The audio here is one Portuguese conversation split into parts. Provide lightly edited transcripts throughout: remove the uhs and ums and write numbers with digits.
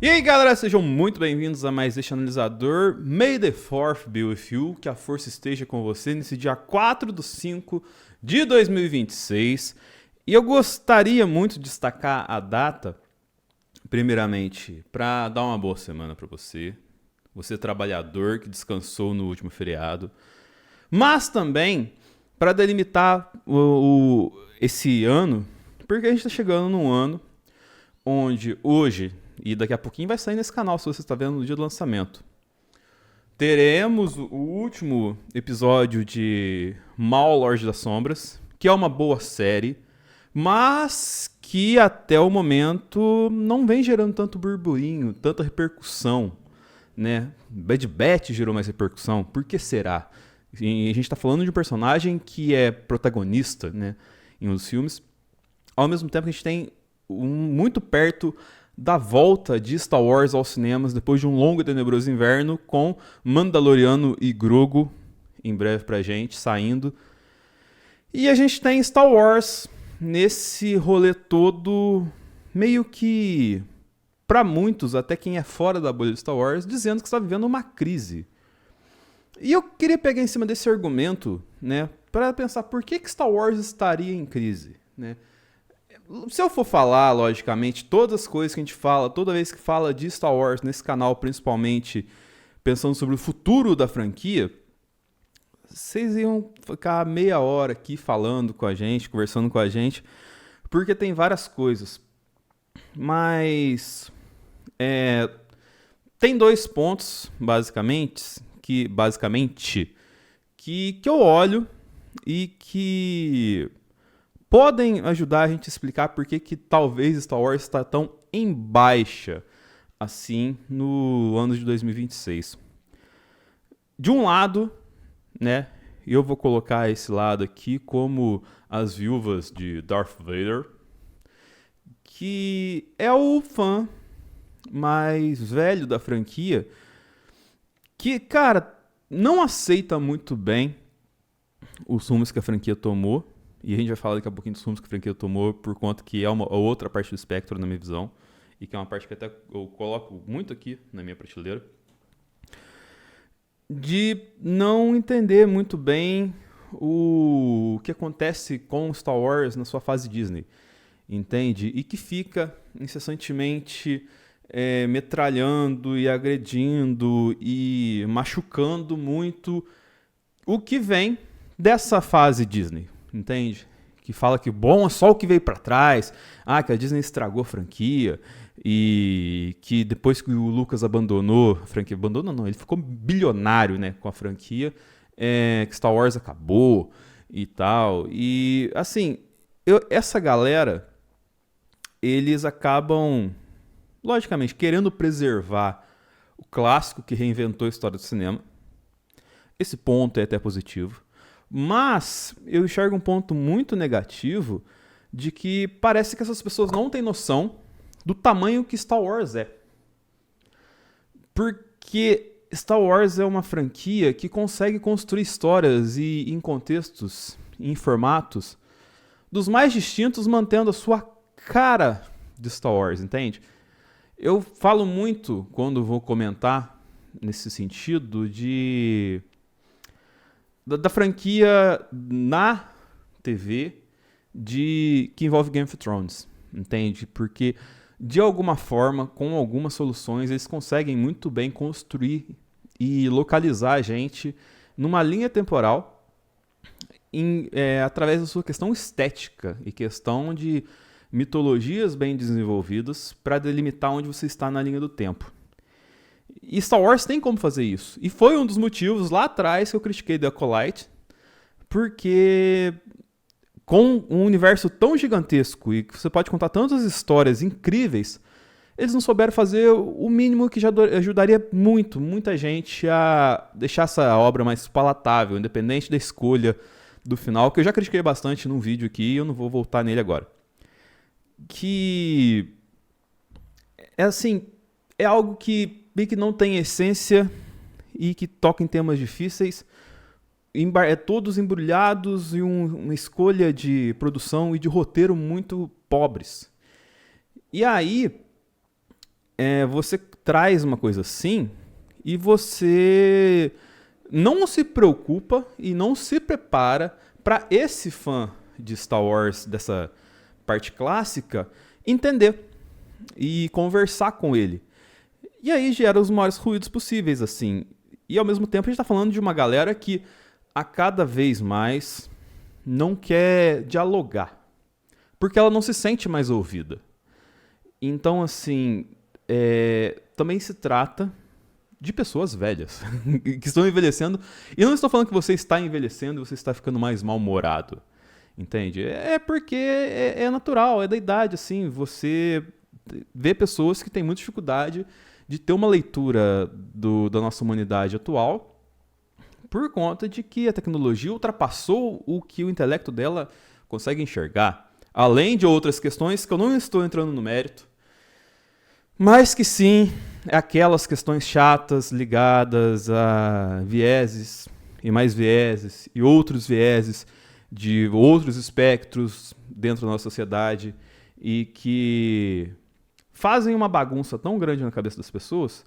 E aí galera, sejam muito bem-vindos a mais este analisador. May the 4th be with you, que a força esteja com você nesse dia 4/5 de 2026. E eu gostaria muito de destacar a data, primeiramente, para dar uma boa semana para você trabalhador que descansou no último feriado, mas também para delimitar esse ano, porque a gente está chegando num ano onde hoje, e daqui a pouquinho vai sair nesse canal se você está vendo no dia do lançamento, teremos o último episódio de Mal Lorde das Sombras, que é uma boa série, mas que até o momento não vem gerando tanto burburinho, tanta repercussão, né? Bad Batch gerou mais repercussão, por que será? E a gente está falando de um personagem que é protagonista, né, em um dos filmes, ao mesmo tempo que a gente tem muito perto da volta de Star Wars aos cinemas depois de um longo e tenebroso inverno, com Mandaloriano e Grogu em breve pra gente, saindo. E a gente tem Star Wars nesse rolê todo, meio que, pra muitos, até quem é fora da bolha de Star Wars, dizendo que está vivendo uma crise. E eu queria pegar em cima desse argumento, né, para pensar por que Star Wars estaria em crise, né? Se eu for falar, logicamente, todas as coisas que a gente fala, toda vez que fala de Star Wars nesse canal, principalmente pensando sobre o futuro da franquia, vocês iam ficar meia hora aqui falando com a gente, conversando com a gente, porque tem várias coisas. Mas tem dois pontos, basicamente, que eu olho e que podem ajudar a gente a explicar por que talvez Star Wars está tão em baixa assim no ano de 2026. De um lado, né, eu vou colocar esse lado aqui como as viúvas de Darth Vader, que é o fã mais velho da franquia, que, cara, não aceita muito bem os rumos que a franquia tomou. E a gente vai falar daqui a pouquinho dos rumos que a franquia tomou, por conta que é uma outra parte do espectro, na minha visão. E que é uma parte que até eu coloco muito aqui na minha prateleira. De não entender muito bem o que acontece com Star Wars na sua fase Disney. Entende? E que fica incessantemente metralhando e agredindo e machucando muito o que vem dessa fase Disney. Entende? Que fala que bom é só o que veio pra trás, que a Disney estragou a franquia e que depois que o Lucas abandonou a franquia, ele ficou bilionário, né, com a franquia, que Star Wars acabou e tal. E assim, essa galera, eles acabam, logicamente, querendo preservar o clássico que reinventou a história do cinema. Esse ponto é até positivo. Mas eu enxergo um ponto muito negativo de que parece que essas pessoas não têm noção do tamanho que Star Wars é. Porque Star Wars é uma franquia que consegue construir histórias e em contextos, em formatos dos mais distintos, mantendo a sua cara de Star Wars, entende? Eu falo muito, quando vou comentar nesse sentido, da franquia na TV que envolve Game of Thrones, entende? Porque, de alguma forma, com algumas soluções, eles conseguem muito bem construir e localizar a gente numa linha temporal através da sua questão estética e questão de mitologias bem desenvolvidas para delimitar onde você está na linha do tempo. E Star Wars tem como fazer isso. E foi um dos motivos lá atrás que eu critiquei The Acolyte, porque com um universo tão gigantesco e que você pode contar tantas histórias incríveis, eles não souberam fazer o mínimo que já ajudaria muita gente a deixar essa obra mais palatável, independente da escolha do final, que eu já critiquei bastante num vídeo aqui e eu não vou voltar nele agora. Que é assim, é algo que bem que não tem essência e que toca em temas difíceis, todos embrulhados e uma escolha de produção e de roteiro muito pobres. E aí, você traz uma coisa assim e você não se preocupa e não se prepara para esse fã de Star Wars, dessa parte clássica, entender e conversar com ele. E aí gera os maiores ruídos possíveis, assim. E ao mesmo tempo a gente tá falando de uma galera que a cada vez mais não quer dialogar, porque ela não se sente mais ouvida. Então, assim, também se trata de pessoas velhas que estão envelhecendo. E não estou falando que você está envelhecendo e você está ficando mais mal-humorado. Entende? É porque é natural, é da idade, assim. Você vê pessoas que têm muita dificuldade de ter uma leitura da nossa humanidade atual por conta de que a tecnologia ultrapassou o que o intelecto dela consegue enxergar. Além de outras questões que eu não estou entrando no mérito, mas que sim, é aquelas questões chatas ligadas a vieses e mais vieses e outros vieses de outros espectros dentro da nossa sociedade e que fazem uma bagunça tão grande na cabeça das pessoas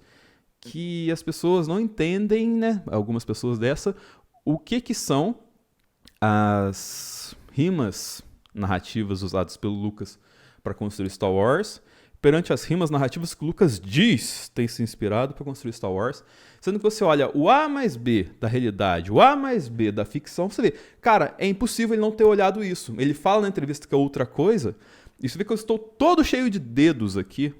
que as pessoas não entendem, né? Algumas pessoas o que são as rimas narrativas usadas pelo Lucas para construir Star Wars perante as rimas narrativas que o Lucas diz ter se inspirado para construir Star Wars, sendo que você olha o A mais B da realidade, o A mais B da ficção, você vê, cara, é impossível ele não ter olhado isso. Ele fala na entrevista que é outra coisa, e você vê que eu estou todo cheio de dedos aqui,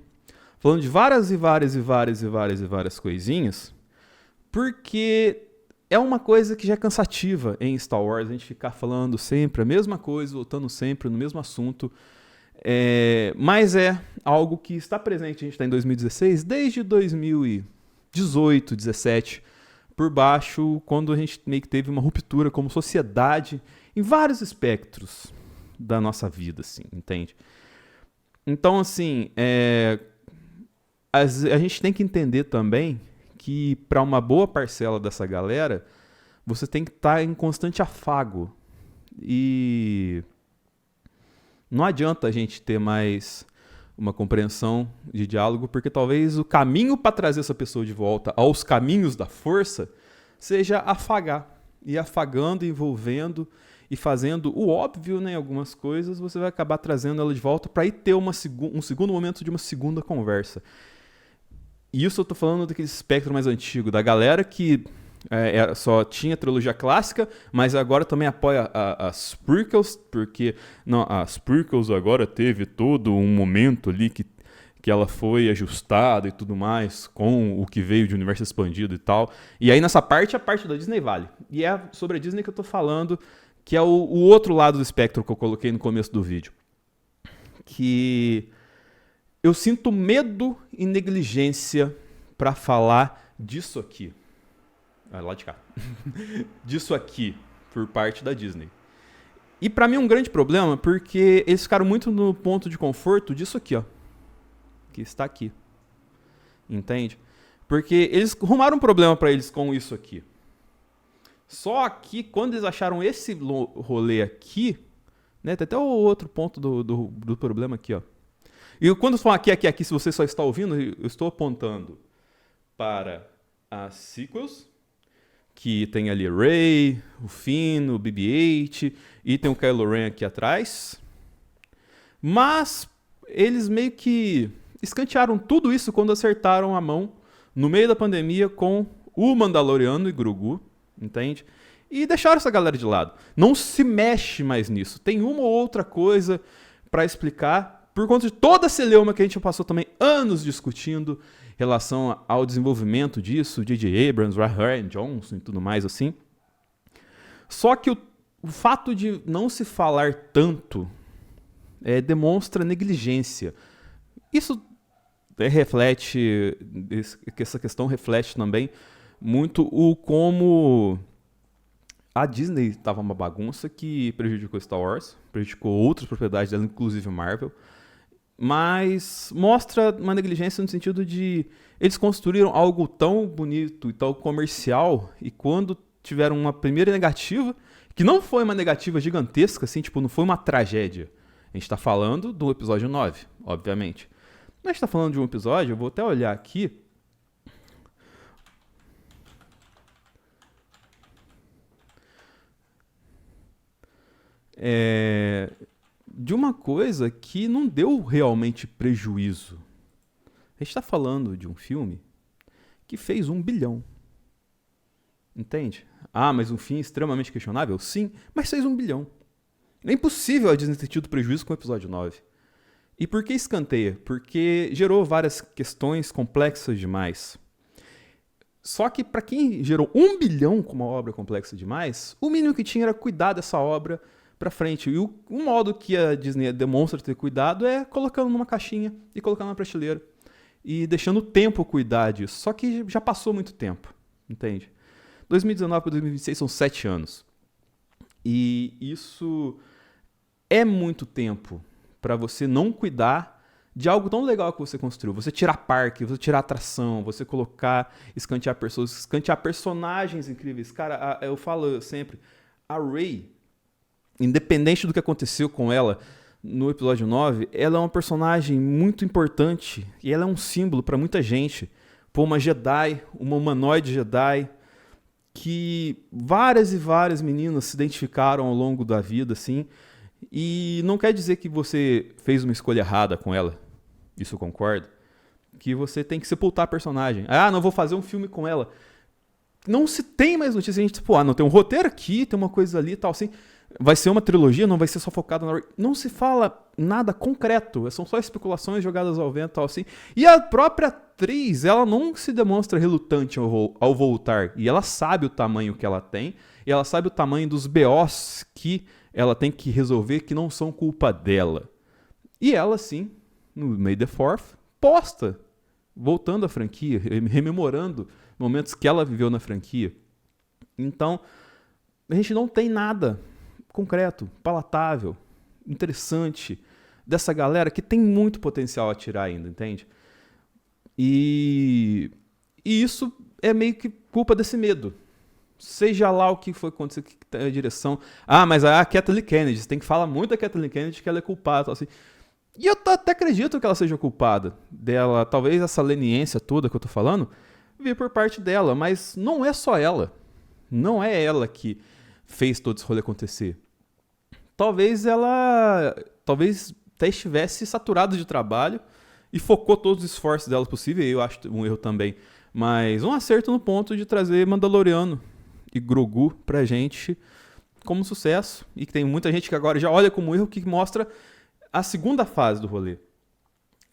falando de várias e várias e várias e várias e várias coisinhas, porque é uma coisa que já é cansativa em Star Wars, a gente ficar falando sempre a mesma coisa, voltando sempre no mesmo assunto, mas é algo que está presente, a gente está em 2016, desde 2018, 17, por baixo, quando a gente meio que teve uma ruptura como sociedade em vários espectros da nossa vida, assim, entende? Então, assim, a gente tem que entender também que para uma boa parcela dessa galera, você tem que estar em constante afago. E não adianta a gente ter mais uma compreensão de diálogo, porque talvez o caminho para trazer essa pessoa de volta aos caminhos da força seja afagar. E afagando, envolvendo e fazendo o óbvio, né, algumas coisas, você vai acabar trazendo ela de volta para ir ter um segundo momento de uma segunda conversa. E isso eu tô falando daquele espectro mais antigo, da galera que só tinha trilogia clássica, mas agora também apoia as prequels, porque as prequels agora teve todo um momento ali que ela foi ajustada e tudo mais com o que veio de universo expandido e tal. E aí nessa parte, a parte da Disney vale. E é sobre a Disney que eu tô falando, que é o outro lado do espectro que eu coloquei no começo do vídeo. Que eu sinto medo e negligência para falar disso aqui. Lá de cá. Disso aqui, por parte da Disney. E pra mim é um grande problema, porque eles ficaram muito no ponto de conforto disso aqui, ó. Que está aqui. Entende? Porque eles arrumaram um problema pra eles com isso aqui. Só que quando eles acharam esse rolê aqui, né, tem até o outro ponto do problema aqui, ó. E quando eu falo aqui, se você só está ouvindo, eu estou apontando para as sequels, que tem ali Rey, o Finn, o BB-8, e tem o Kylo Ren aqui atrás. Mas eles meio que escantearam tudo isso quando acertaram a mão no meio da pandemia com o Mandaloriano e Grogu, entende? E deixaram essa galera de lado. Não se mexe mais nisso. Tem uma ou outra coisa para explicar, por conta de toda a celeuma que a gente passou também anos discutindo em relação ao desenvolvimento disso, J.J. Abrams, Rian Johnson e tudo mais assim. Só que o fato de não se falar tanto demonstra negligência. Isso reflete, essa questão reflete também muito o como a Disney estava uma bagunça que prejudicou Star Wars, prejudicou outras propriedades dela, inclusive Marvel, mas mostra uma negligência no sentido de eles construíram algo tão bonito e tão comercial, e quando tiveram uma primeira negativa, que não foi uma negativa gigantesca, assim, tipo, não foi uma tragédia. A gente tá falando do episódio 9, obviamente. a gente está falando de um episódio, eu vou até olhar aqui. De uma coisa que não deu realmente prejuízo. A gente está falando de um filme que fez 1 bilhão. Entende? Ah, mas um fim extremamente questionável? Sim, mas fez 1 bilhão. É impossível a Disney ter tido prejuízo com o episódio 9. E por que escanteia? Porque gerou várias questões complexas demais. Só que para quem gerou 1 bilhão com uma obra complexa demais, o mínimo que tinha era cuidar dessa obra para frente. E o modo que a Disney demonstra ter cuidado é colocando numa caixinha e colocando na prateleira. E deixando o tempo cuidar disso. Só que já passou muito tempo, entende? 2019 para 2026 são 7 anos. E isso é muito tempo para você não cuidar de algo tão legal que você construiu. Você tirar parque, você tirar atração, você colocar, escantear pessoas, escantear personagens incríveis. Cara, eu falo sempre, a Rey, independente do que aconteceu com ela no episódio 9, ela é uma personagem muito importante e ela é um símbolo para muita gente. Pô, uma Jedi, uma humanoide Jedi, que várias e várias meninas se identificaram ao longo da vida, assim, e não quer dizer que você fez uma escolha errada com ela, isso eu concordo, que você tem que sepultar a personagem. Ah, não vou fazer um filme com ela. Não se tem mais notícia, a gente, tipo, não, tem um roteiro aqui, tem uma coisa ali e tal, assim, vai ser uma trilogia, não vai ser só focada na... Não se fala nada concreto, são só especulações jogadas ao vento e tal, assim. E a própria atriz, ela não se demonstra relutante ao voltar. E ela sabe o tamanho que ela tem, e ela sabe o tamanho dos BOs que ela tem que resolver, que não são culpa dela. E ela, sim, no May the 4th, posta, voltando à franquia, rememorando momentos que ela viveu na franquia. Então, a gente não tem nada concreto, palatável, interessante dessa galera que tem muito potencial a tirar ainda, entende? E isso é meio que culpa desse medo. Seja lá o que foi acontecer, que tá a direção. Ah, mas a Kathleen Kennedy, você tem que falar muito da Kathleen Kennedy que ela é culpada. Assim. E eu até acredito que ela seja culpada dela. Talvez essa leniência toda que eu tô falando vir por parte dela, mas não é só ela. Não é ela que fez todo esse rolê acontecer. Talvez até estivesse saturada de trabalho e focou todos os esforços dela possível, e eu acho um erro também, mas um acerto no ponto de trazer Mandaloriano e Grogu pra gente como sucesso, e que tem muita gente que agora já olha como erro, que mostra a segunda fase do rolê.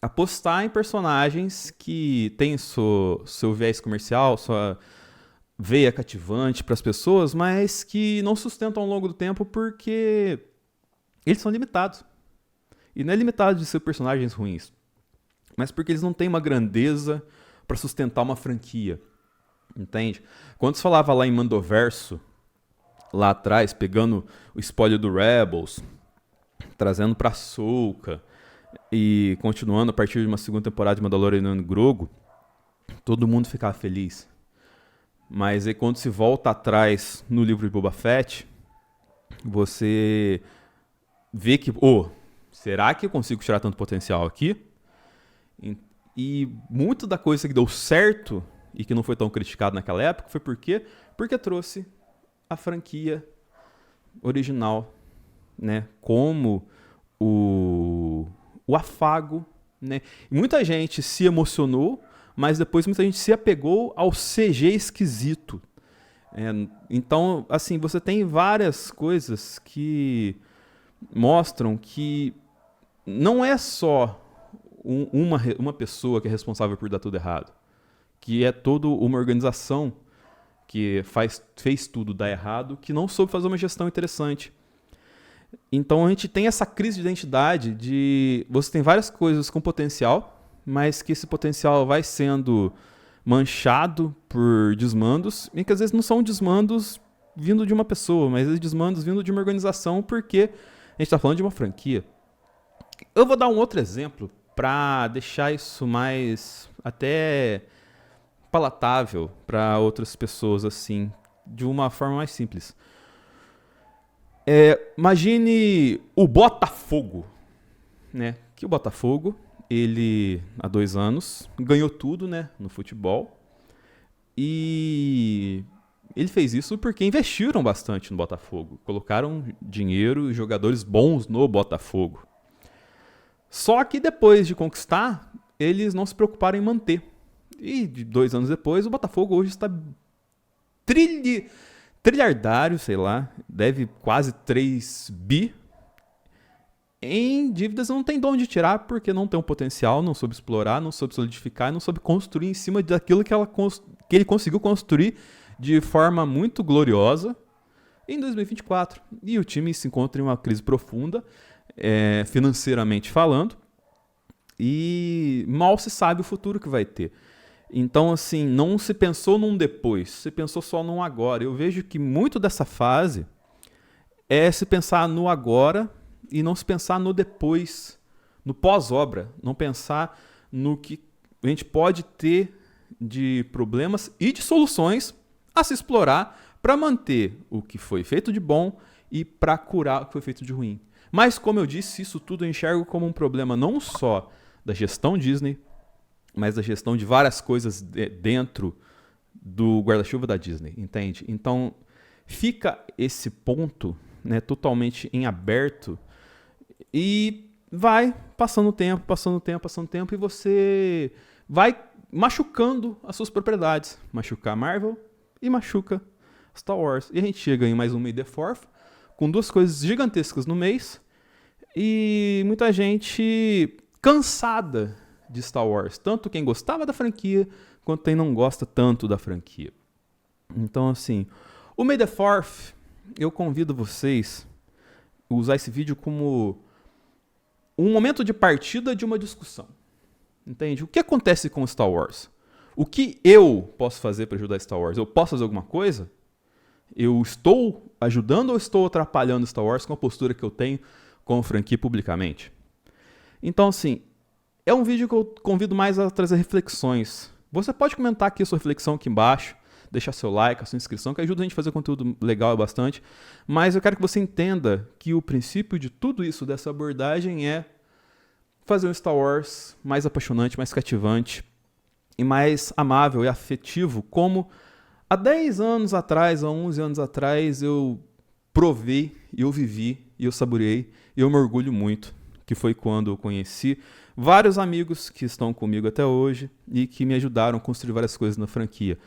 Apostar em personagens que têm seu viés comercial, sua veia cativante para as pessoas, mas que não sustentam ao longo do tempo porque eles são limitados. E não é limitado de ser personagens ruins, mas porque eles não têm uma grandeza para sustentar uma franquia. Entende? Quando se falava lá em Mandoverso, lá atrás, pegando o spoiler do Rebels, trazendo pra Ahsoka e continuando a partir de uma segunda temporada de Mandalorian e Grogu, todo mundo ficava feliz. Mas aí quando se volta atrás no livro de Boba Fett, você vê que, será que eu consigo tirar tanto potencial aqui? E muito da coisa que deu certo e que não foi tão criticado naquela época foi por quê? Porque trouxe a franquia original, né, como o afago, né? E muita gente se emocionou, mas depois muita gente se apegou ao CG esquisito. Então, assim, você tem várias coisas que mostram que não é só uma pessoa que é responsável por dar tudo errado, que é toda uma organização que fez tudo dar errado, que não soube fazer uma gestão interessante. Então a gente tem essa crise de identidade de você tem várias coisas com potencial, mas que esse potencial vai sendo manchado por desmandos, e que às vezes não são desmandos vindo de uma pessoa, mas desmandos vindo de uma organização, porque a gente está falando de uma franquia. Eu vou dar um outro exemplo para deixar isso mais até palatável para outras pessoas, assim, de uma forma mais simples. Imagine o Botafogo, né? Que o Botafogo ele, há 2 anos, ganhou tudo, né, no futebol. E ele fez isso porque investiram bastante no Botafogo. Colocaram dinheiro e jogadores bons no Botafogo. Só que depois de conquistar, eles não se preocuparam em manter. E 2 anos depois, o Botafogo hoje está trilhardário, sei lá, deve quase 3 bi. Em dívidas não tem de onde tirar, porque não tem um potencial, não soube explorar, não soube solidificar, não soube construir em cima daquilo que ele conseguiu construir de forma muito gloriosa em 2024. E o time se encontra em uma crise profunda, financeiramente falando, e mal se sabe o futuro que vai ter. Então, assim, não se pensou num depois, se pensou só num agora. Eu vejo que muito dessa fase é se pensar no agora e não se pensar no depois, no pós-obra, não pensar no que a gente pode ter de problemas e de soluções a se explorar para manter o que foi feito de bom e para curar o que foi feito de ruim. Mas, como eu disse, isso tudo eu enxergo como um problema não só da gestão Disney, mas da gestão de várias coisas dentro do guarda-chuva da Disney, entende? Então, fica esse ponto, né, totalmente em aberto e vai passando o tempo, e você vai machucando as suas propriedades. Machuca a Marvel e machuca Star Wars. E a gente chega em mais um May the 4th, com 2 coisas gigantescas no mês e muita gente cansada de Star Wars. Tanto quem gostava da franquia, quanto quem não gosta tanto da franquia. Então, assim, o May the 4th, eu convido vocês a usar esse vídeo como um momento de partida de uma discussão. Entende? O que acontece com Star Wars? O que eu posso fazer para ajudar Star Wars? Eu posso fazer alguma coisa? Eu estou ajudando ou estou atrapalhando Star Wars com a postura que eu tenho com a franquia publicamente? Então, assim, é um vídeo que eu convido mais a trazer reflexões. Você pode comentar aqui a sua reflexão aqui embaixo, deixar seu like, a sua inscrição, que ajuda a gente a fazer conteúdo legal bastante. Mas eu quero que você entenda que o princípio de tudo isso, dessa abordagem, é fazer um Star Wars mais apaixonante, mais cativante e mais amável e afetivo, como há 10 anos atrás, há 11 anos atrás, eu provei, eu vivi, eu saboreei, e eu me orgulho muito, que foi quando eu conheci vários amigos que estão comigo até hoje e que me ajudaram a construir várias coisas na franquia.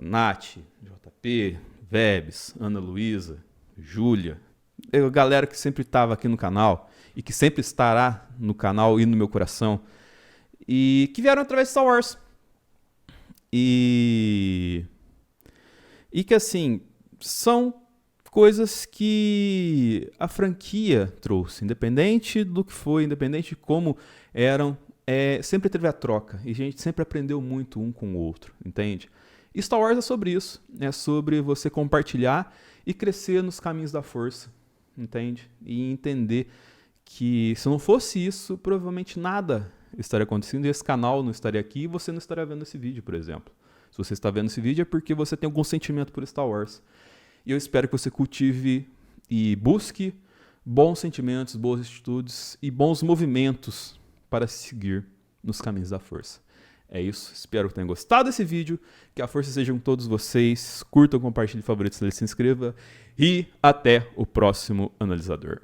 Nath, JP, Vebs, Ana Luísa, Júlia, a galera que sempre estava aqui no canal e que sempre estará no canal e no meu coração, e que vieram através de Star Wars. E que, assim, são coisas que a franquia trouxe, independente do que foi, independente de como eram, sempre teve a troca, e a gente sempre aprendeu muito um com o outro, entende? E Star Wars é sobre isso, é sobre você compartilhar e crescer nos caminhos da força, entende? E entender que se não fosse isso, provavelmente nada estaria acontecendo e esse canal não estaria aqui e você não estaria vendo esse vídeo, por exemplo. Se você está vendo esse vídeo é porque você tem algum sentimento por Star Wars. E eu espero que você cultive e busque bons sentimentos, boas atitudes e bons movimentos para seguir nos caminhos da força. É isso, espero que tenham gostado desse vídeo, que a força seja com todos vocês, curtam, compartilhem, favoritos, se inscreva e até o próximo analisador.